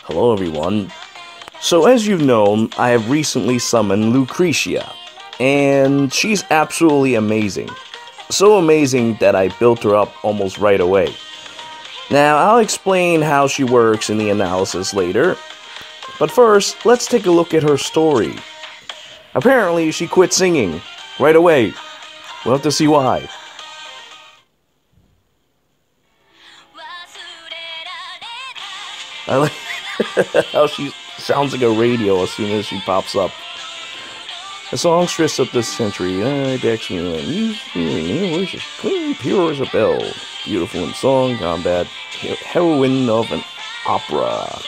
Hello everyone. So as you've known, I have recently summoned Lucretia, and she's absolutely amazing. So amazing that I built her up almost right away. Now, I'll explain how she works in the analysis later, but first, let's take a look at her story. Apparently, she quit singing right away. We'll have to see why. I like how she sounds like a radio as soon as she pops up. A songstress of this century, decks me voice clean, pure as a bell, beautiful in song, combat, heroine of an opera.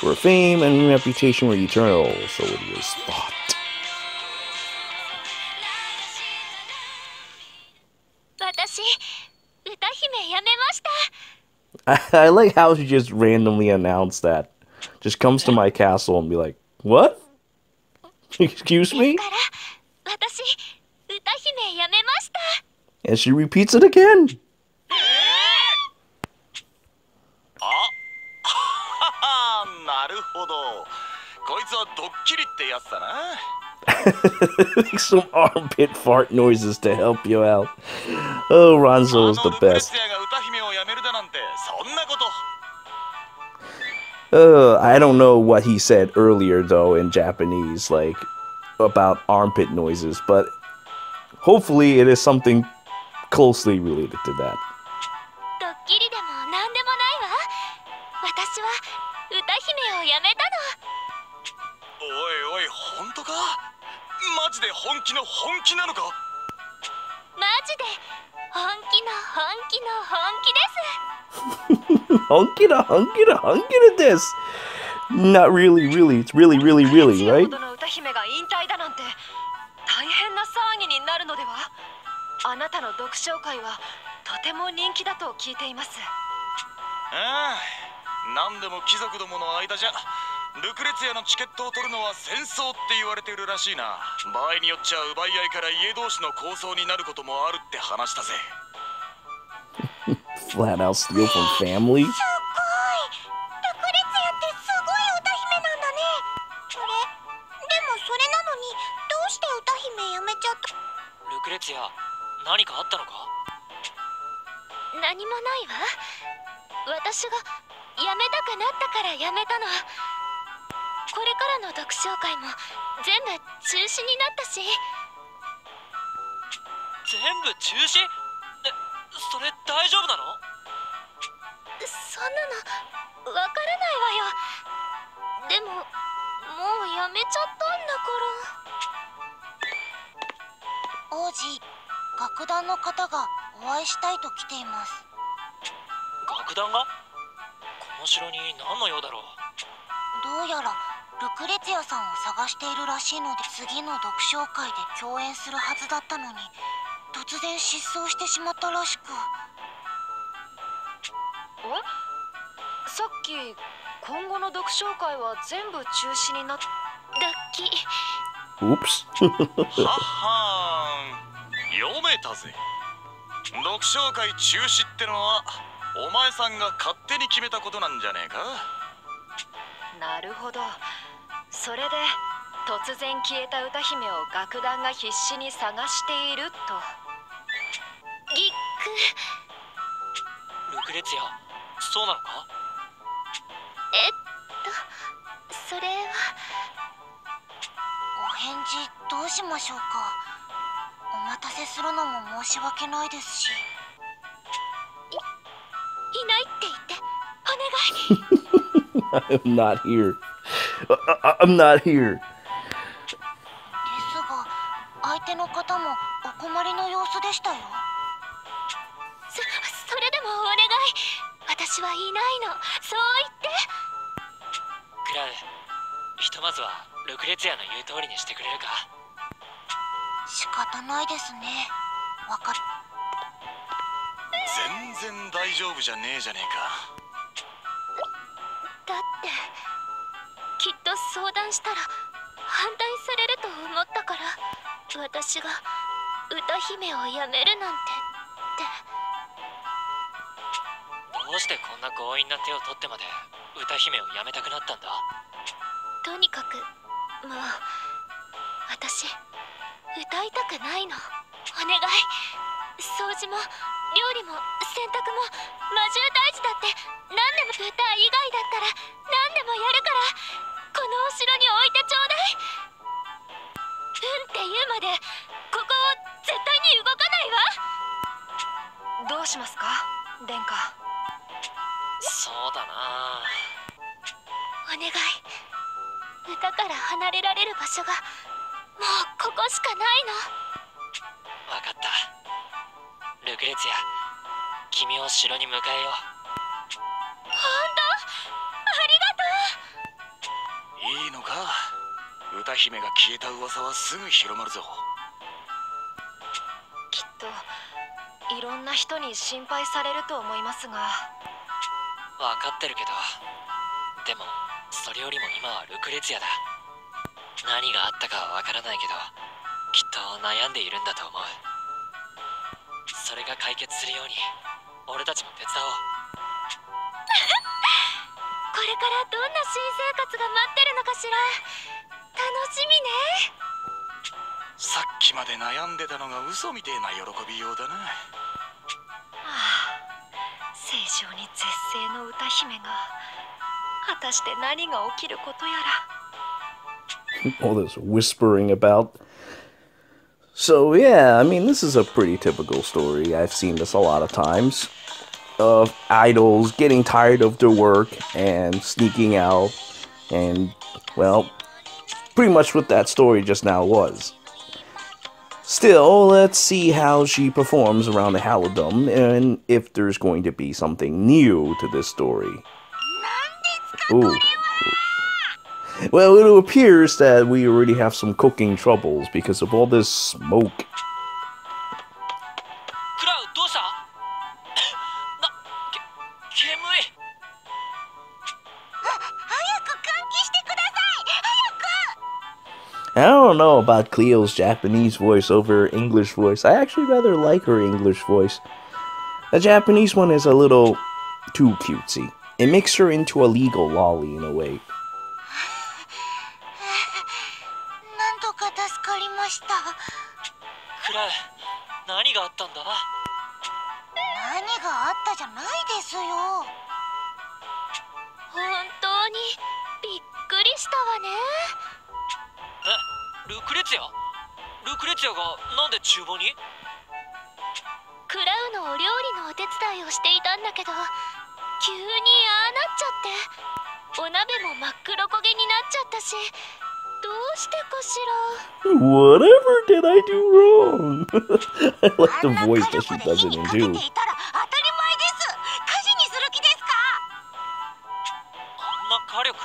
For fame and reputation were eternal, so it was thought. I like how she just randomly announced that. Just comes to my castle and be like, what? Excuse me? And she repeats it again. Some armpit fart noises to help you out. Oh, Ranzo is the best. I don't know what he said earlier though in Japanese, like about armpit noises, but hopefully it is something closely related to that. Honky to this. Not really, it's really, right? Lucretia のチケットを取るのは戦争って言われているらしいな。場合によっちゃ奪い合いから家同士の抗争になることもあるって話だぜ。Flat out steal from family? すごい。ルクレツィアってすごい歌姫なんだね。でもそれなのにどうして歌姫やめちゃった？ルクレツィア、何かあったのか？何もないわ。私がやめたくなったからやめたの。これからの読書会も全部中止になったし。全部中止？それ大丈夫なの？そんなのわからないわよ。でももうやめちゃったんだから。王子、楽団の方がお会いしたいと来ています。楽団が？この城に何の用だろう？どうやらルクレツィアさんを探しているらしいので、次の読書会で共演するはずだったのに突然失踪してしまったらしく。さっき今後の読書会は全部中止になった。Oops. ははーん、読めたぜ。読書会中止ってのはお前さんが勝手に決めたことなんじゃねえか？なるほど。それで突然消えた歌姫を楽団が必死に探していると。ルクレツィア、そうなのか？それは。お返事どうしましょうか。お待たせするのも申し訳ないですし。いないって言ってお願い。I'm not here. I'm not here. ですが、相手の方もお困りの様子でしたよ。それでもお願い。私はいないの。そう言って。クラウ、ひとまずはルクレツィアの言う通りにしてくれるか？仕方ないですね。全然大丈夫じゃねえじゃねえか。だってきっと相談したら反対されると思ったから、私が歌姫をやめるなんてって。どうしてこんな強引な手を取ってまで歌姫を辞めたくなったんだ？とにかくもう私歌いたくないの。お願い。掃除も料理も洗濯も魔獣退治だって何でも歌以外だったら何でもやるから、このお城に置いてちょうだい。うんって言うまでここを絶対に動かないわ。どうしますか殿下。そうだな。お願い。歌から離れられる場所がもうここしかないの。わかった。ルクレツィア、君を城に迎えよう。本当？ありがとう。いいのか。歌姫が消えた噂はすぐ広まるぞ。きっといろんな人に心配されると思いますが。わかってるけど、でもそれよりも今はルクレツィアだ。何があったかはわからないけど、きっと悩んでいるんだと思う。それが解決するように俺たちも手伝おう。これからどんな新生活が待ってるのかしら。楽しみね。さっきまで悩んでたのが嘘みてえな喜びようだな。聖書に絶世の歌姫が果たして何が起きることやら。All this whispering about. So yeah, I mean, this is a pretty typical story. I've seen this a lot of times. Of idols getting tired of their work and sneaking out. And, well, pretty much what that story just now was. Still, let's see how she performs around the Halidom and if there's going to be something new to this story. Ooh. Well, it appears that we already have some cooking troubles because of all this smoke. クラウ、どうした？煙。早く換気してください。 I don't know about Cleo's Japanese voice over her English voice. I actually rather like her English voice. The Japanese one is a little too cutesy. It makes her into a legal lolly in a way. なんとか助かりました。クラウ、何があったんだ？何があったじゃないですよ。本当にびっくりしたわね。ルクレツィア？ルクレツィアがなんで厨房に？クラウのお料理のお手伝いをしていたんだけど、急にああなっちゃって、お鍋も真っ黒焦げになっちゃったし、どうしてかしら。 Whatever did I do wrong? I like the voice that she does it in too. あんな火力で火にかけていたら当たり前です。火事にする気ですか？あんな火力？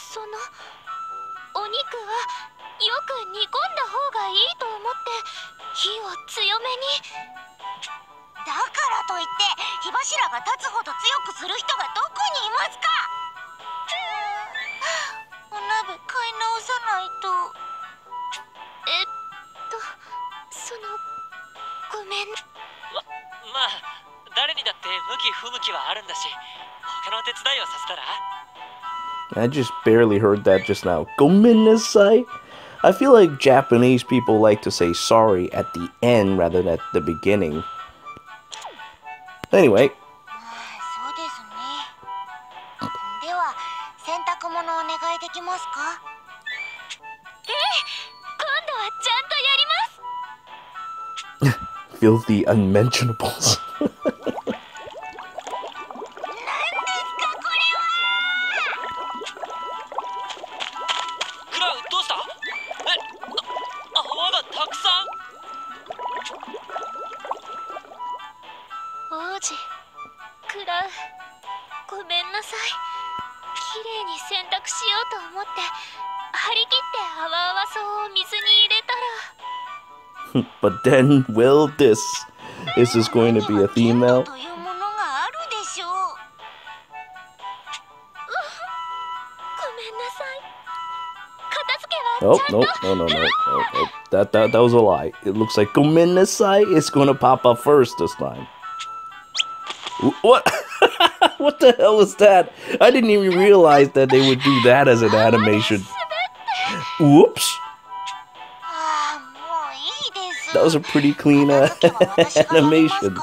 そのお肉はよく煮込んだ方がいいと思って火を強めに。だからといって火柱が立つほど強くする人がどこにいますか？お鍋買い直さないと。ごめん。まあ、誰にだって向き不向きはあるんだし、他の手伝いをさせたら？ I just barely heard that just now. Gomenasai? I feel like Japanese people like to say sorry at the end rather than at the beginning. Anyway. そうですね。では洗濯物お願いできますか？今度はちゃんとやります。Filthy unmentionables. クラウ、どうした？泡がたくさん。王子、クラウ、ごめんなさい。きれいに洗濯しようと思って張り切って泡々そうを水に入れたら。But then, will this? Is this going to be a theme now? というものがあるでしょう。ごめんなさい。片付け Oh, はちゃん no, と。 no, no, no, no, no. That was a lie. It looks like Gomenasai is going to pop up first this time. What? What the hell was that? I didn't even realize that they would do that as an animation. Whoops. That was a pretty clean animation.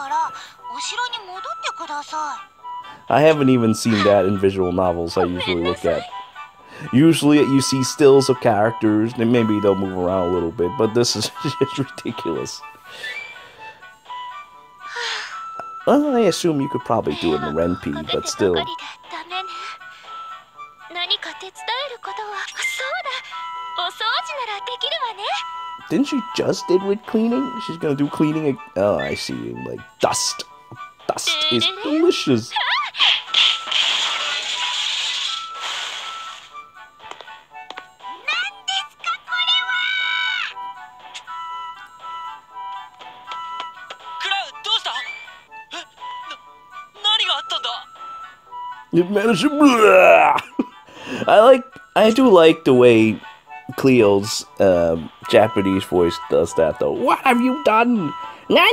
I haven't even seen that in visual novels I usually look at. Usually you see stills of characters, and maybe they'll move around a little bit, but this is just ridiculous. Well, I assume you could probably do it in Ren'Py, but still. Didn't she just did with cleaning? She's gonna do cleaning. Oh, I see. Like dust. Dust is delicious. It managed to. I do like the way Cleo's Japanese voice does that though. What have you done? Yeah,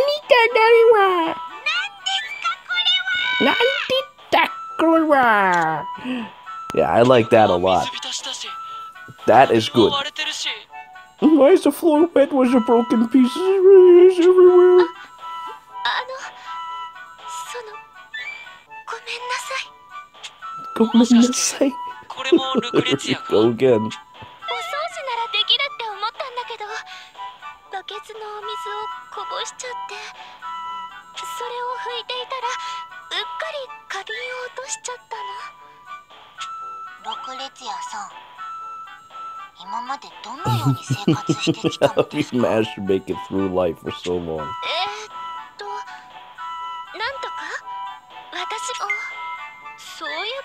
I like that a lot. That is good. Why is the floor wet? Was there broken pieces everywhere? Go again. 今までどのように生活してきたのですか? You managed to make it through life for so long. なんとか私そういえ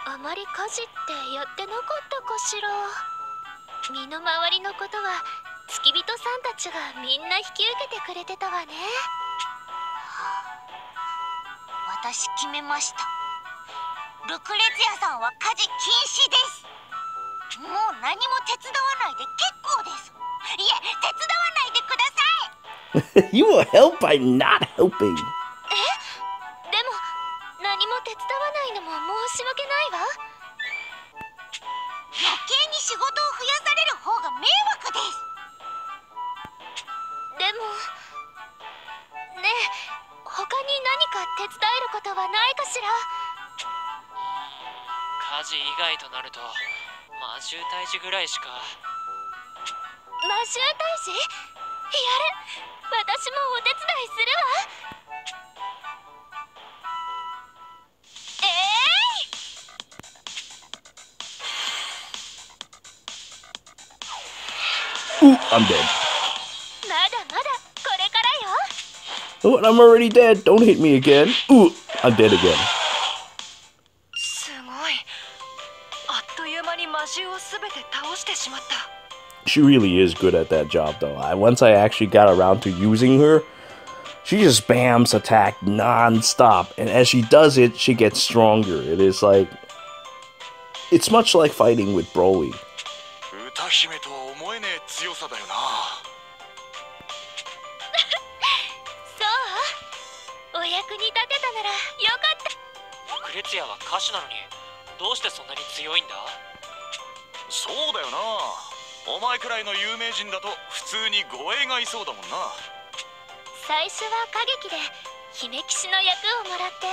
ばあまり家事ってやってなかったかしら。身の回りのことは付き人さんたちがみんな引き受けてくれてたわね。私決めました。ルクレツィアさんは家事禁止です。もう何も手伝わないで結構です。いえ、手伝わないでください。 You will help by not helping. でも何も手伝わないのも申し訳ないわ。余計に仕事を増やされる方が迷惑です。でもねえ、他に何か手伝えることはないかしら。家事以外となると魔獣退治ぐらいしか。魔獣退治？やる！私もお手伝いするわ。Ooh, I'm dead. まだまだこれからよ。 Oh, I'm already dead. Don't hit me again. Ooh, I'm dead again. すごい。あっという間に魔獣をすべて倒してしまった。 She really is good at that job, though. Once I actually got around to using her, she just spams attack non-stop, and as she does it, she gets stronger. It is like... It's much like fighting with Broly. 歌姫とは思えねえ強さだよな。そう？お役に立てたならよかった。ルクレツィアは歌手なのにどうしてそんなに強いんだ？そうだよな。お前くらいの有名人だと普通に護衛がいそうだもんな。最初は歌劇で姫騎士の役をもらって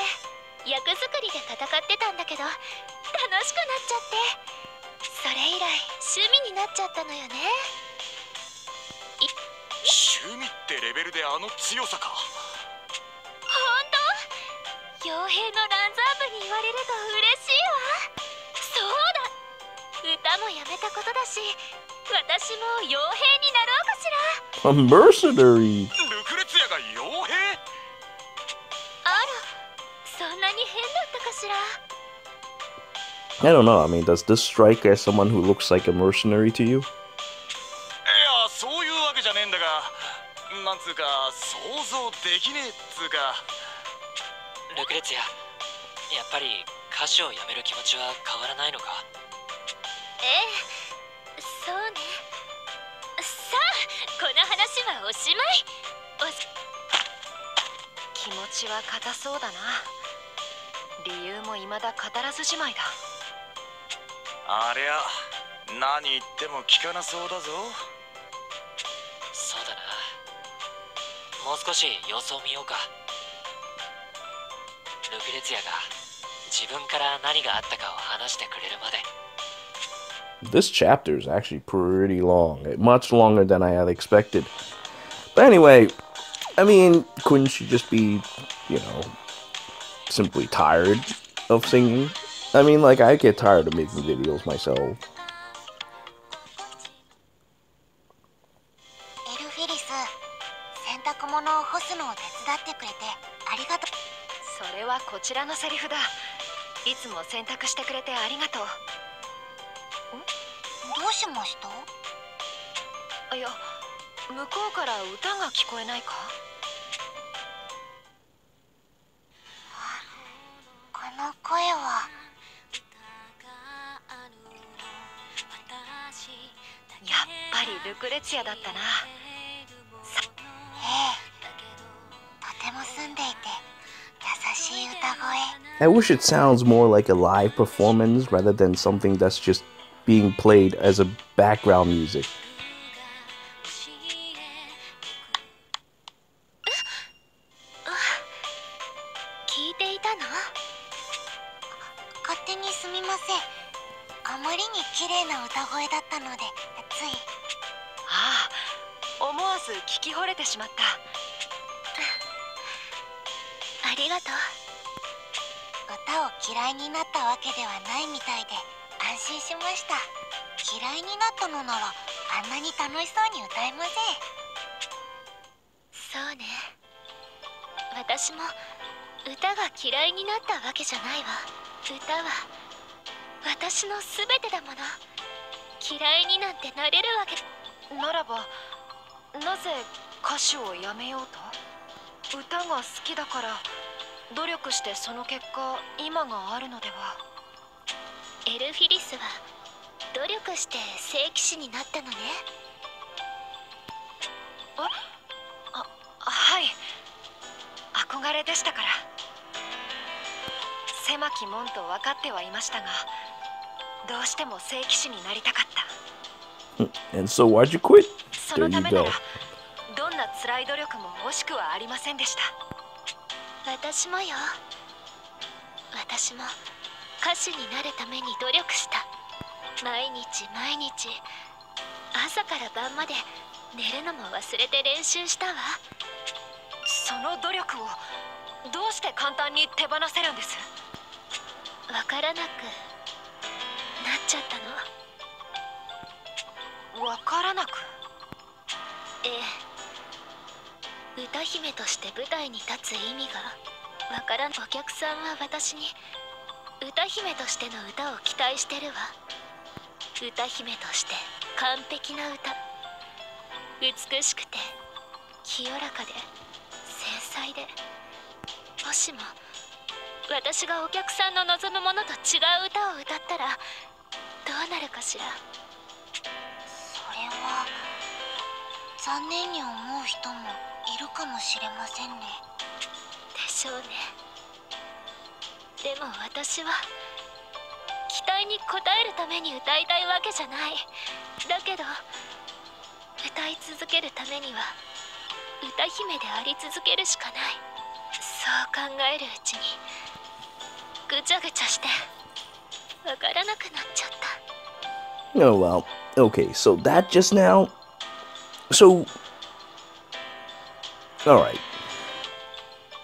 役作りで戦ってたんだけど楽しくなっちゃって。それ以来趣味になっちゃったのよね。趣味ってレベルであの強さか。ほんと？傭兵のランザー部に言われると嬉しいわ。そうだ、歌もやめたことだし私も傭兵になろうかしら。 A mercenary! ルクレツィアが傭兵？あら、そんなに変だったかしら。I don't know. I mean, does this strike as someone who looks like a mercenary to you? いや、そういうわけじゃねえんだが、なんつうか想像できねえっつうか。ルクレツィア、やっぱり歌手をやめる気持ちは変わらないのか？ええ、そうね。さあ、この話はおしまい。気持ちは固そうだな。理由も未だ語らずじまいだ。ありゃ何言っても聞かなそうだぞ。そうだな。もう少し様子を見ようか。ルクレツィアが自分から何があったかを話してくれるまで。This chapter is actually pretty long, much longer than I had expected. But anyway, I mean, couldn't she just be, you know, simply tired of singing? I mean, like, I get tired of making videos myself. エルフィリス、洗濯物を干すのを手伝ってくれてありがとう。それはこちらのセリフだ。いつも洗濯してくれてありがとう。どうしました？いや、向こうから歌が聞こえないか？この声は。やっぱりルクレツィアだったな。とても澄んでいて優しい歌声。I wish it sounds more like a live performance rather than something that's just being played as a background music. 聞いていたの？勝手にすみません。あまりに綺麗な歌声だったのでつい。ああ、思わず聞き惚れてしまった。ありがとう。歌を嫌いになったわけではないみたいで安心しました。嫌いになったのならあんなに楽しそうに歌えません。そうね。私も歌が嫌いになったわけじゃないわ。歌は私の全てだもの。嫌いになんてなれるわけ。ならばなぜ歌手をやめようと？歌が好きだから努力してその結果今があるのでは？エルフィリスは努力して聖騎士になったのね。はい、憧れでしたから。狭き門と分かってはいましたが、どうしても聖騎士になりたかった。 And so why'd you quit? そ There の you ためな go. らどんな辛い努力も惜しくはありませんでした。私もよ。私も歌手になるために努力した。毎日毎日朝から晩まで寝るのも忘れて練習したわ。その努力をどうして簡単に手放せるんです？わからなくなっちゃったの。わからなく？ええ。歌姫として舞台に立つ意味がわからん。お客さんは私に歌姫としての歌を期待してるわ。歌姫として完璧な歌。美しくて清らかで繊細で、もしも私がお客さんの望むものと違う歌を歌ったらどうなるかしら。それは残念に思う人もいるかもしれませんね。でしょうね。でも私は期待に応えるために歌いたいわけじゃない。だけど歌い続けるためには歌姫であり続けるしかない。そう考えるうちにぐちゃぐちゃしてわからなくなっちゃった。Oh well, okay, so that just now. So, alright.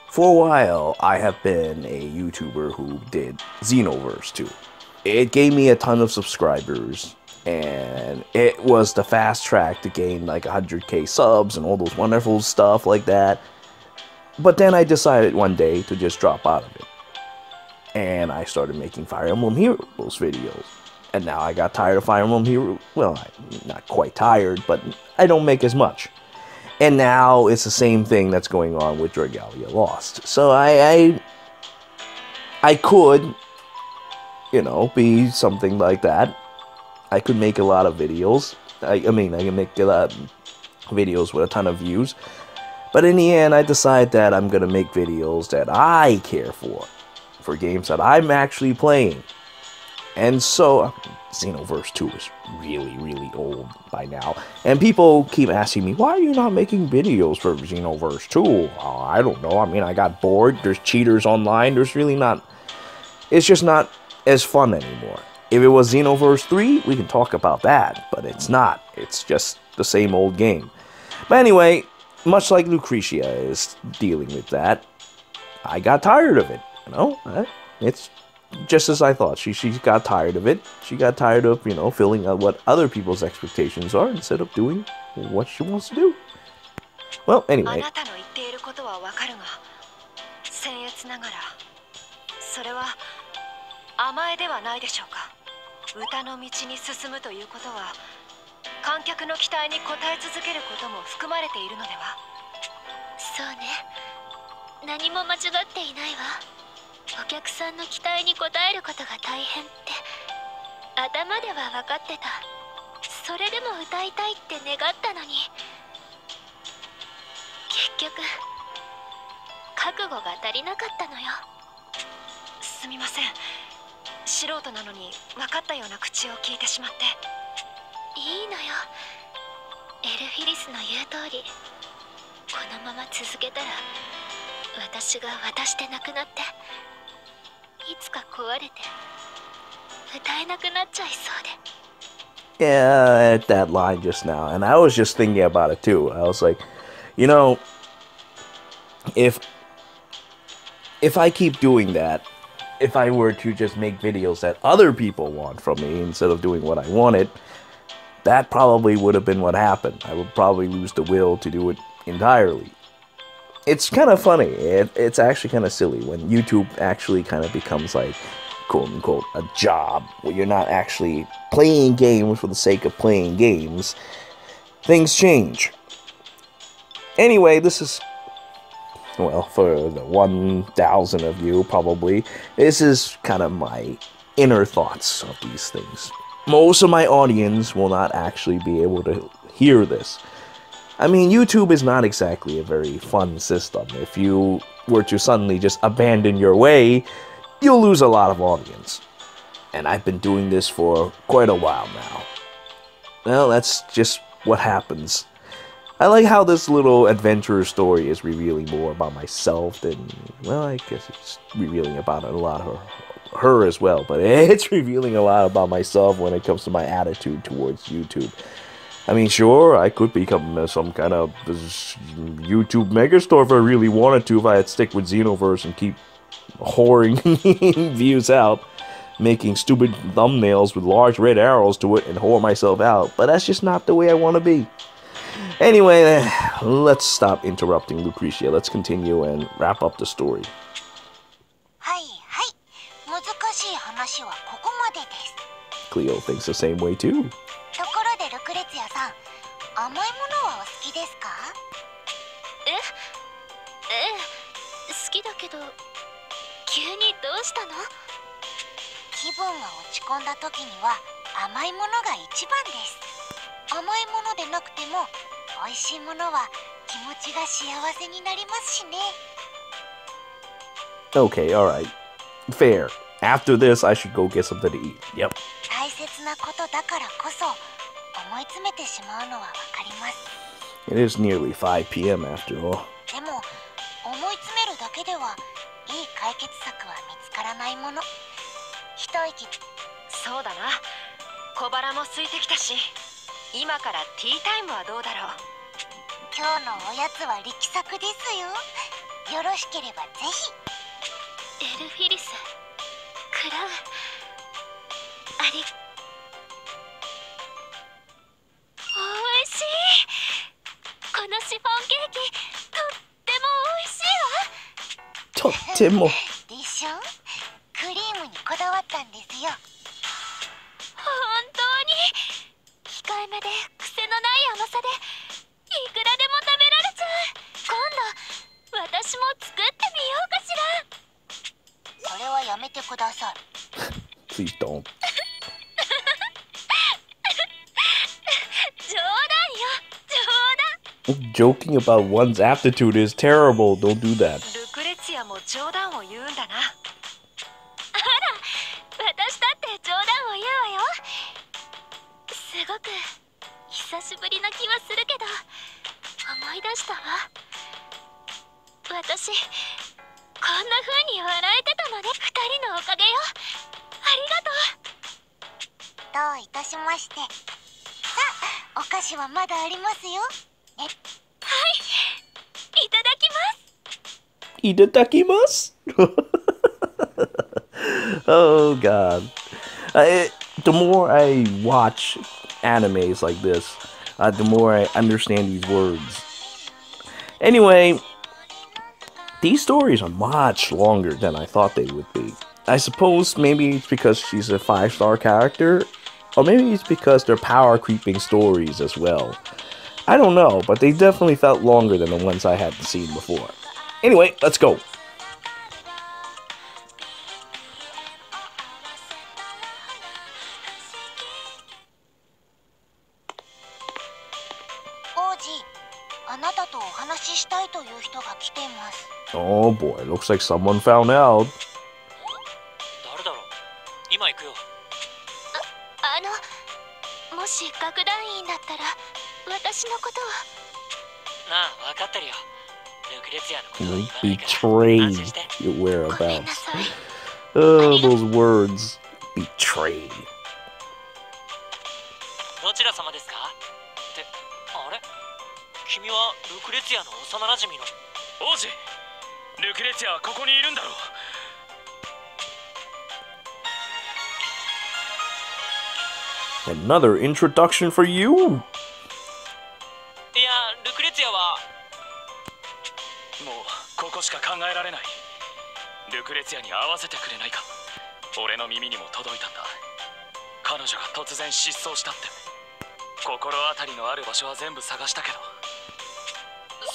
For a while, I have been a YouTuber who did Xenoverse too. It gave me a ton of subscribers, and it was the fast track to gain like 100k subs and all those wonderful stuff like that. But then I decided one day to just drop out of it. And I started making Fire Emblem Heroes videos. And now I got tired of Fire Emblem Heroes. Well, I'm not quite tired, but I don't make as much. And now it's the same thing that's going on with Dragalia Lost. So I could, you know, be something like that. I could make a lot of videos. I mean, I can make a lot of videos with a ton of views. But in the end, I decide that I'm gonna make videos that I care for for games that I'm actually playing. And so, Xenoverse 2 is really, really old by now. And people keep asking me, why are you not making videos for Xenoverse 2? I don't know. I mean, I got bored. There's cheaters online. There's really not... It's just not as fun anymore. If it was Xenoverse 3, we can talk about that. But it's not. It's just the same old game. But anyway, much like Lucretia is dealing with that, I got tired of it. You know? It's... just as I thought. She got tired of it. She got tired of, you know, filling out what other people's expectations are instead of doing what she wants to do. Well, anyway. それは甘えではないでしょうか。歌の道に進むということは観客の期待に応え続けることも含まれているのでは。そうね。何も間違っていないわ。お客さんの期待に応えることが大変って頭では分かってた。それでも歌いたいって願ったのに結局覚悟が足りなかったのよ。すみません。素人なのに分かったような口を聞いてしまって。いいのよ。エルフィリスの言う通りこのまま続けたら私が渡してなくなっていつか壊れて歌えなくなっちゃいそうで。Yeah, at that line just now, and I was just thinking about it too. I was like, you know, if I keep doing that, if I were to just make videos that other people want from me instead of doing what I wanted, that probably would have been what happened. I would probably lose the will to do it entirely. It's kind of funny. It's actually kind of silly when YouTube actually kind of becomes like, quote-unquote, a job, where you're not actually playing games for the sake of playing games. Things change. Anyway, this is, well, for the 1,000 of you, probably, this is kind of my inner thoughts of these things. Most of my audience will not actually be able to hear this. I mean, YouTube is not exactly a very fun system. If you were to suddenly just abandon your way, you'll lose a lot of audience. And I've been doing this for quite a while now. Well, that's just what happens. I like how this little adventure story is revealing more about myself than, well, I guess it's revealing about a lot of her as well. But it's revealing a lot about myself when it comes to my attitude towards YouTube. I mean, sure, I could become some kind of YouTube megastar if I really wanted to, if I had stick with Xenoverse and keep whoring views out, making stupid thumbnails with large red arrows to it and whore myself out. But that's just not the way I want to be. Anyway, let's stop interrupting Lucretia. Let's continue and wrap up the story. はいはい、難しい話はここまでです。 Cleo thinks the same way too. ところでルクレツィアさん、甘いものはお好きですか？ええ、好きだけど急にどうしたの？気分が落ち込んだ時には甘いものが一番です。甘いものでなくても美味しいものは気持ちが幸せになりますしね。 Okay, alright. Fair. After this, I should go get something to eat. Yep. 大切なことだからこそ思い詰めてしまうのはわかります。 It is nearly 5 p.m. after all. でも思い詰めるだけではいい解決策は見つからないもの。一息。そうだな。小腹も空いてきたし、今からティータイムはどうだろう。今日のおやつは力作ですよ。よろしければぜひ。エルフィリス、クラウン、あり。おいしい。このシフォンケーキ、とってもおいしいわ。とっても。でしょ？クリームにこだわったんですよ。本当に控えめで癖のない甘さでいくらでも食べられちゃう。今度私も作ってみようかしら。それはやめてください。Please don't. 冗談よ、冗談。 Joking about one's aptitude is terrible. Don't do that. ルクレツィアも冗談を言うんだな。久しぶりな気はするけど、思い出したわ。私こんな風に笑えてたのね。2人のおかげよ。ありがとう。どういたしまして。さあ、お菓子はまだありますよ。ね。はい、いただきます。いただきます。Oh god. The more I watch animes like this, the more I understand these words. Anyway, these stories are much longer than I thought they would be. I suppose maybe it's because she's a 5-star character, or maybe it's because they're power creeping stories as well. I don't know, but they definitely felt longer than the ones I hadn't seen before. Anyway, let's go. 王子、あなたとお話ししたいという人が来ています。Oh boy, looks like someone found out. 誰だろう。今行くよ。もし楽団員だったら私のことを。なあ、分かってるよ。ルクレツィアのことを言わないから。 Betrayed 安心して。 your ごめん whereabouts. なさい。 Those words. Betrayed. どちら様ですか？って、あれ？君はルクレツィアの幼馴染の。王子、ルクレツィアはここにいるんだろう。Another introduction for you? いや、ルクレツィアはもうここしか考えられない。ルクレツィアに会わせてくれないか。俺の耳にも届いたんだ。彼女が突然失踪したって。心当たりのある場所は全部探したけど。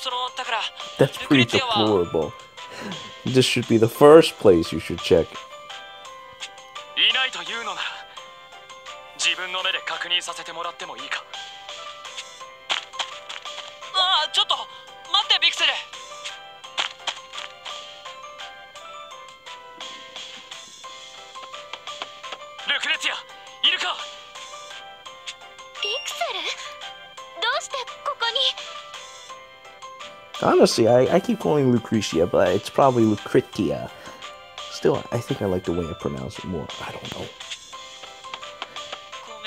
その、だから That's ルクレ pretty ツィアは deplorable. This should be the first place you should check. いないというのなら自分の目で確認させてもらってもいいか。ああ、ちょっと待って、ビクセル。ルクレツィア、いるか。ビクセル？どうしてここに？ Honestly, I keep calling Lucretia, but it's probably Lucretia. Still, I think I like the way I pronounce it more. I don't know.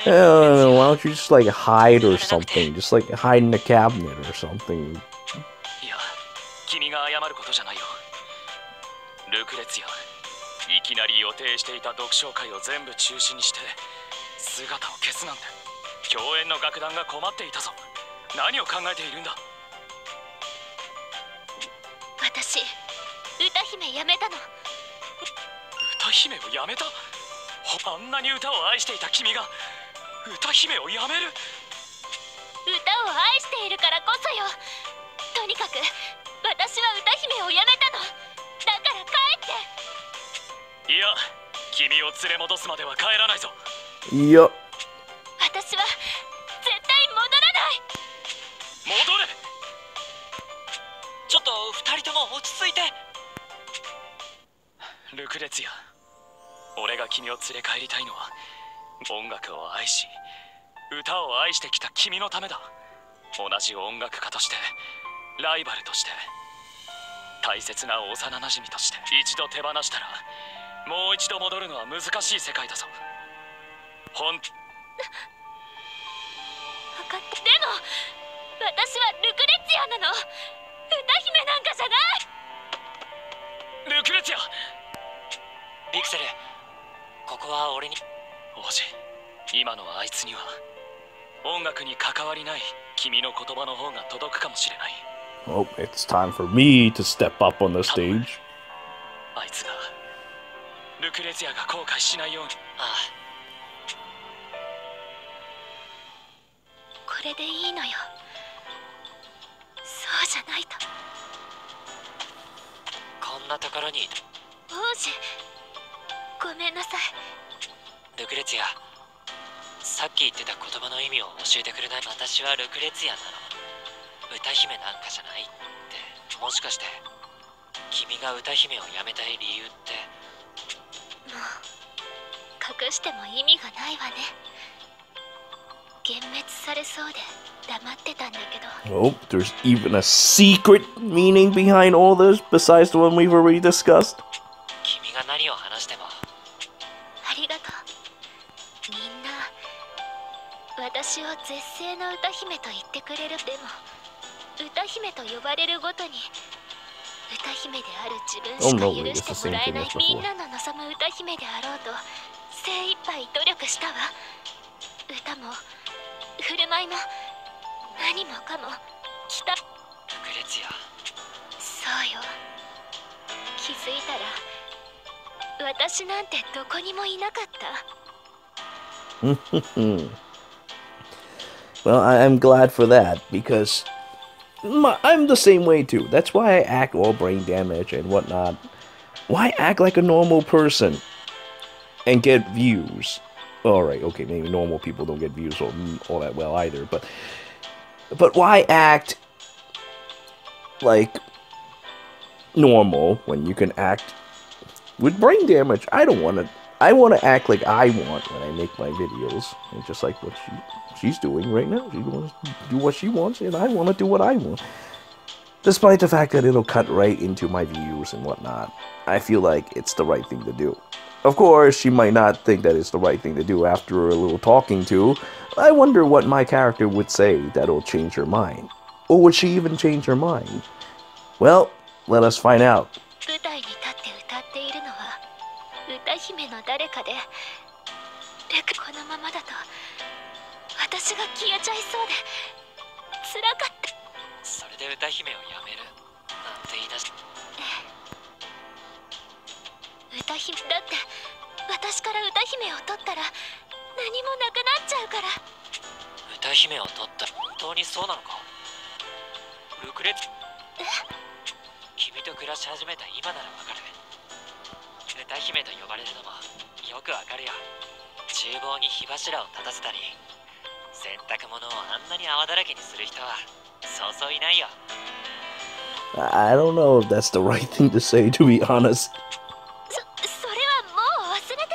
Why don't you just like hide or something? Just like hide in the cabinet or something. いや、君が謝ることじゃないよ。ルクレツィア、いきなり予定していた読書会を全部中止にして姿を消すなんて。共演の楽団が困っていたぞ。何を考えているんだ。私、歌姫やめたの。歌姫をやめた？あんなに歌を愛していた君が歌姫をやめる？歌を愛しているからこそよ。とにかく私は歌姫をやめたの。だから帰って。いや、君を連れ戻すまでは帰らないぞ。いや。私は絶対戻らない。戻れ。ちょっと二人とも落ち着いて。ルクレツィア、俺が君を連れ帰りたいのは音楽を愛し歌を愛してきた君のためだ。同じ音楽家として、ライバルとして、大切な幼なじみとして。一度手放したらもう一度戻るのは難しい世界だぞ。分かって。でも私はルクレツィアなの。歌姫なんかじゃない。ルクレツィア。ビクセル、ここは俺に。王子、今のあいつには音楽に関わりない君の言葉の方が届くかもしれない。 Oh, it's time for me to step up on the stage. あいつがルクレツィアが後悔しないように。ああ、これでいいのよ。そうじゃないと。こんなところにいた。王子、ごめんなさい。ルクレツィア、さっき言ってた言葉の意味を教えてくれない？私はルクレツィアなの。歌姫なんかじゃないって。もしかして君が歌姫をやめたい理由って。もう隠しても意味がないわね。幻滅されそうで黙ってたんだけど。 Oh, there's even a secret meaning behind all this besides the one we've already discussed. 君が何を話してもありがとう。みんな私を絶世の歌姫と言ってくれる。でも歌姫と呼ばれるごとに歌姫である自分しか許してもらえない。みんなの望む歌姫であろうと精一杯努力したわ。歌も振る舞いも何もかもきた。ルクレツィア。そうよ。気づいたら私なんてどこにもいなかった。Well, I'm glad for that, because I'm the same way too. That's why I act all brain damage and whatnot. Why act like a normal person and get views? Alright, okay, maybe normal people don't get views all that well either, but why act like normal when you can act with brain damage? I want to act like I want when I make my videos, and just like what she's doing right now. She wants to do what she wants, and I want to do what I want. Despite the fact that it'll cut right into my views and whatnot, I feel like it's the right thing to do. Of course, she might not think that it's the right thing to do after a little talking to. I wonder what my character would say that'll change her mind. Or would she even change her mind? Well, let us find out. 舞台に立って歌っているのは歌姫の誰かで、このままだと私が消えちゃいそうで辛かった。それで歌姫をやめるなんて言い出し。歌姫だって私から歌姫を取ったら何もなくなっちゃうから。歌姫を取ったら本当にそうなのか。ルクレツ。君と暮らし始めた今ならわかる。歌姫と呼ばれるのもよくわかるよ。厨房に火柱を立たせたり洗濯物をあんなに泡だらけにする人はそうそういないよ。 I don't know if that's the right thing to say, to be honest. それはもう忘れて。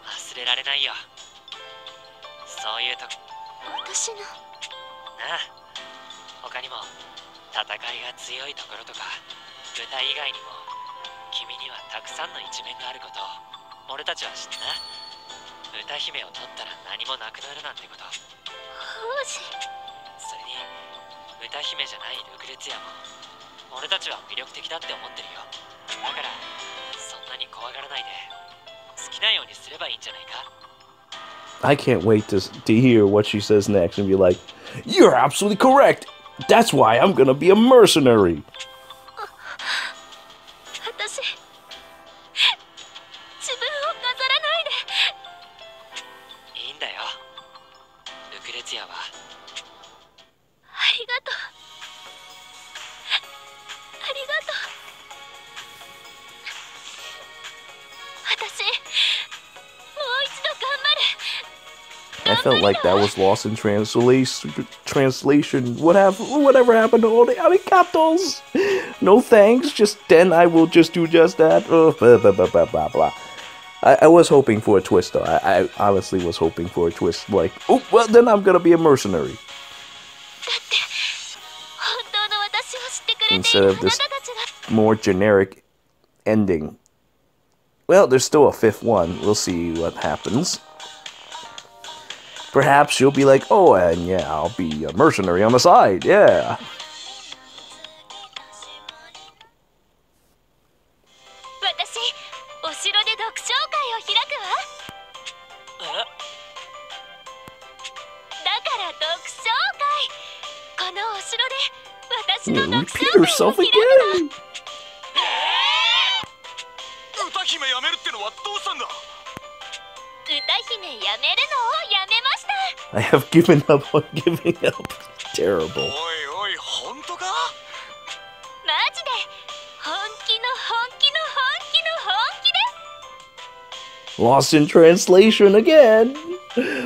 忘れられないよ。そういうとこ。私の。なあ、他にも戦いが強いところとか歌以外にも君にはたくさんの一面があることを俺たちは知ってな。歌姫を取ったら何もなくなるなんてこと。王子。それに歌姫じゃないルクレツィアも俺たちは魅力的だって思ってるよ。だからそんなに怖がらないで好きなようにすればいいんじゃないか。 I can't wait to hear what she says next and be like, "You're absolutely correct! That's why I'm gonna be a mercenary!" 私自分を飾らないで。いいんだよルクレツィアは。ありがとう。ありがとう。私もう一度頑張る。 I felt like that was lost in translation. Whatever happened to all the arigatos? No thanks. Just then I will just do just that. Blah, blah, blah, blah, blah, blah. I was hoping for a twist though. I honestly was hoping for a twist. Like, oh well, then I'm gonna be a mercenary. Instead of this more generic ending. Well, there's still a fifth one. We'll see what happens. Perhaps she'll be like, oh, and yeah, I'll be a mercenary on the side, yeah. 私、お城で読書会を開くわ。だから読書会。このお城で私の読書会を開くわ。歌姫やめるってのはどうしたんだ。歌姫やめるのをやめました。 I have given up on giving up. Terrible. おいおい、本当か。マジで本気の本気の本気の本気です。 Lost in translation again.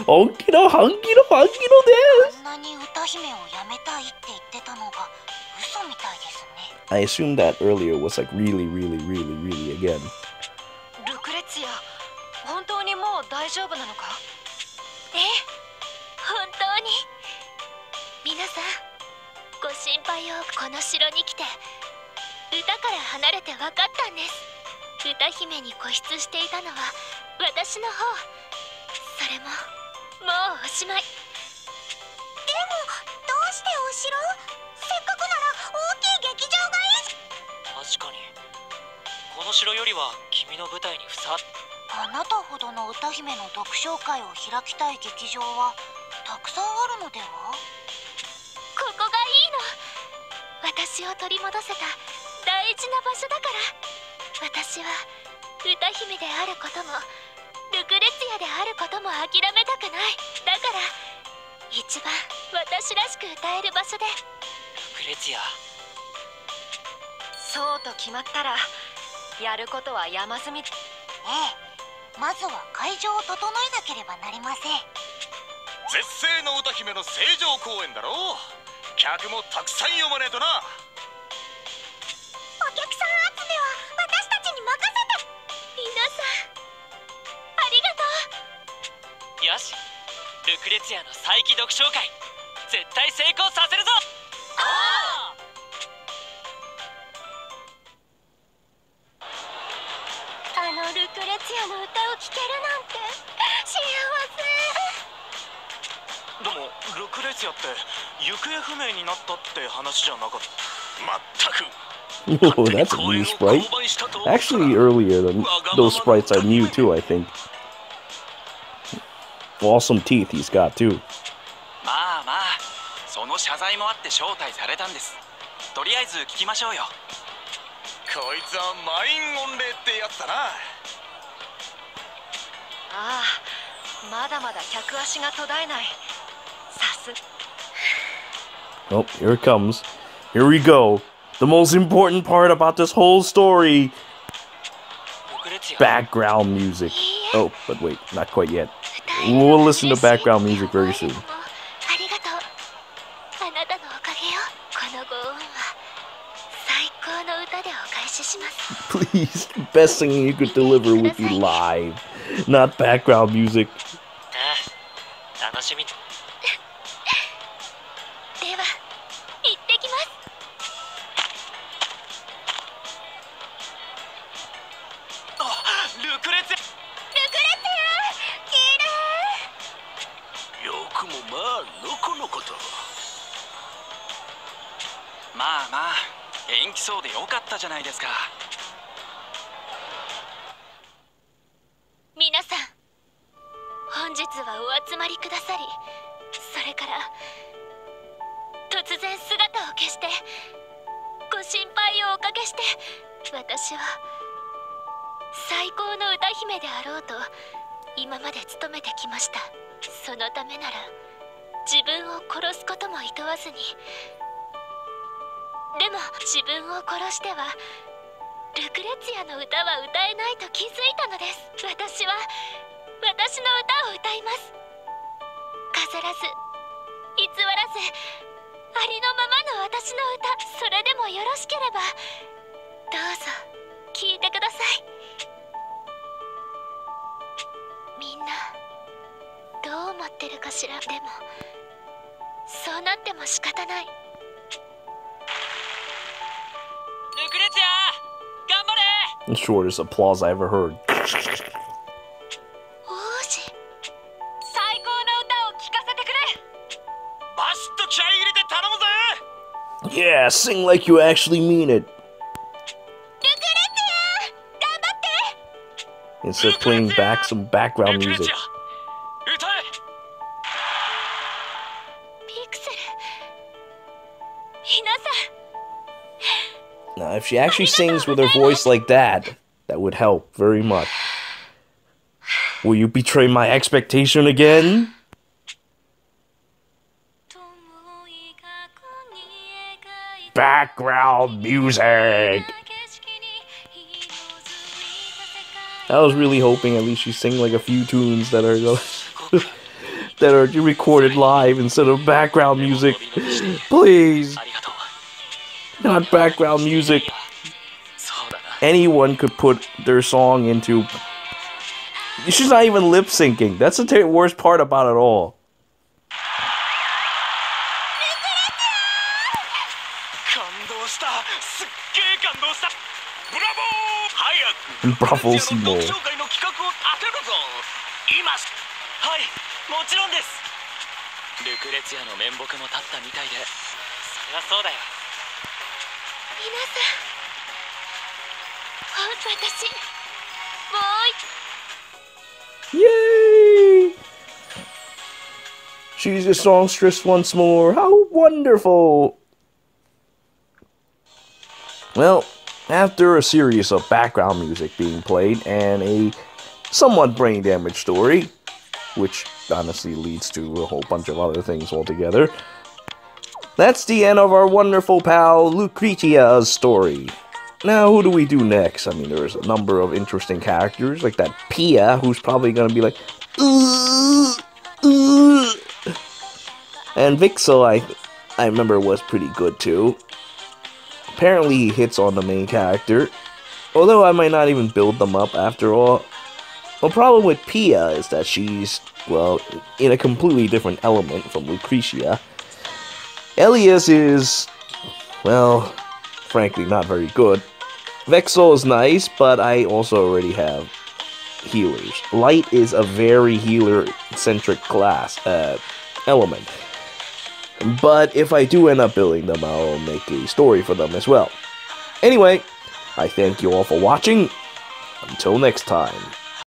本気の本気の本気のです。あんなに歌姫をやめたいって言ってたのが嘘みたいですね。 I assumed that earlier was like really again. ルクレツィア、本当にもう大丈夫なのか。ええ、本当に皆さんご心配を。この城に来て歌から離れて分かったんです。歌姫に固執していたのは私の方。それももうおしまい。でもどうしてお城？せっかくなら大きい劇場がいいし。確かにこの城よりは君の舞台にあなたほどの歌姫の読書会を開きたい劇場はたくさんあるのでは？ここがいいの。私を取り戻せた大事な場所だから。私は歌姫であることもルクレツィアであることも諦めたくない。だから一番私らしく歌える場所で。ルクレツィア。そうと決まったらやることは山積み。ええ、まずは会場を整えなければなりません。絶世の歌姫の成城公演だろう。客もたくさん呼ばねえとな。お客さん集めは私たちに任せて。皆さんありがとう。よし、ルクレツィアの再起読書会絶対成功させるぞ。ルクレツィアの歌を聴けるなんて幸せ。でもルクレツィアって行方不明になったって話じゃなかった。まったく。Oh, that's a new sprite. Actually, earlier, those sprites are new too, I think. Awesome teeth he's got too. まあまあ、その謝罪もあって招待されたんです。とりあえず聞きましょうよ。こいつは満員御礼ってやつだな。ああ、まだまだ客足が途絶えない。さす。Oh, here it comes. Here we go. The most important part about this whole story. Background music. Oh, but wait, not quite yet. We'll listen to background music very soon. ありがとう。あなたのおかげよ。このご恩は最高の歌でお返しします。 Please, the best singing you could deliver would be live, not background music. ああ、楽しみ。では、行ってきます。ルクレツィア。綺麗。よくもまあのこのこと。まあまあ元気そうでよかったじゃないですか。皆さん、本日はお集まりくださり、それから突然姿を消してご心配をおかけして、私は最高の歌姫であろうと今まで務めてきました。そのためなら自分を殺すこともいとわずに。でも自分を殺してはルクレツィアの歌は歌えないと気づいたのです。私は私の歌を歌います。飾らず偽らずありのままの私の歌。それでもよろしければどうぞ聴いてください。みんなどう思ってるかしら。でもそうなっても仕方ない。ルクレツィア、頑張れ。 The shortest applause I ever heard. 王子、最高の歌を聴かせてくれ。バシッと気合い入れて頼むぜ。 Yeah, sing like you actually mean it. ルクレツィア、頑張って。 Instead of playing back some background music. 歌え。ピクセル、皆さん。 Now, if she actually sings with her voice like that, that would help very much. Will you betray my expectation again? Background music! I was really hoping at least she sing like a few tunes that are that are recorded live instead of background music. Please! Not background music. Anyone could put their song into... She's not even lip syncing. That's the worst part about it all. Bravo, Simo. はいもちろんです。ルクレツィアの面目も立ったみたいで。それはそうだよ。皆さん、私もう Yay! She's a songstress once more. How wonderful! Well, after a series of background music being played and a somewhat brain damage story, which honestly leads to a whole bunch of other things altogether, that's the end of our wonderful pal Lucretia's story. Now, who do we do next? I mean, there's a number of interesting characters, like that Pia, who's probably gonna be like, and Vixel, I remember was pretty good too. Apparently he hits on the main character, although I might not even build them up after all. The problem with Pia is that she's, well, in a completely different element from Lucretia. Elias is, well, frankly not very good. Vexel is nice, but I also already have healers. Light is a very healer-centric class, element. But if I do end up building them, I'll make a story for them as well. Anyway, I thank you all for watching. Until next time.